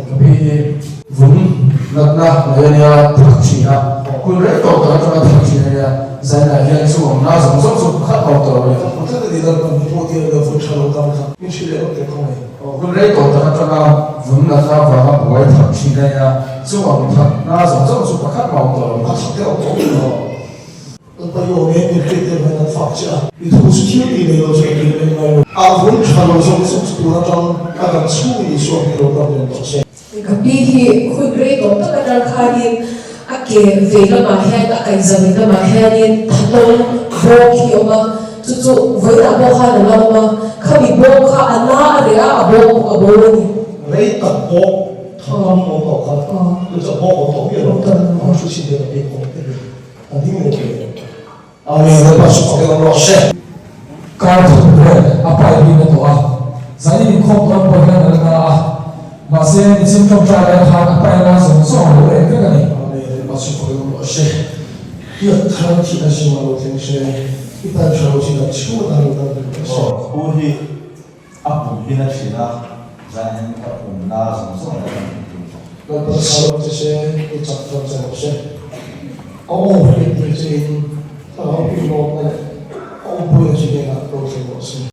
Tapi vun nak naya thakchina kun re to ta ta thakchina ya zaina ya su na zong zong su kha to to ya ta de da kun po ti da fu chalo ta ta in shi le te ko kun re to ta ta vun na ta va ha boy thakchina ya su na zong zong su kha ma to ta ta to 那有年你可以在那放假，你同时听你那个这个那个阿文传了从从那张那个处理说明了那边东西。Kapihi kudre to ta kadar khanin ake vela ma hen akai zamina ma henin thatol boki oma chu voida bo kha na ma khami bo kha ana area abo ni lấy tập bộ thằng bộ bộ khá cứ tập bộ bộ biết rồi nó xuất hiện được cái bộ cái anh听没听？啊，你那把手给我老师。Kar thukre apai bi na to a zani khop lam pa na na a ma se ni sim tom cha la ha apai na so so lo re ka ni 啊，你把手给我老师。第二，他提的是我听是，一般说我记得秋那个那个是。哦，过去阿婆那时呢，咱我们那什么什么的。那不是这些一张张在老师。哦，对对对，他好比我们。 我不会去给他沟通模式。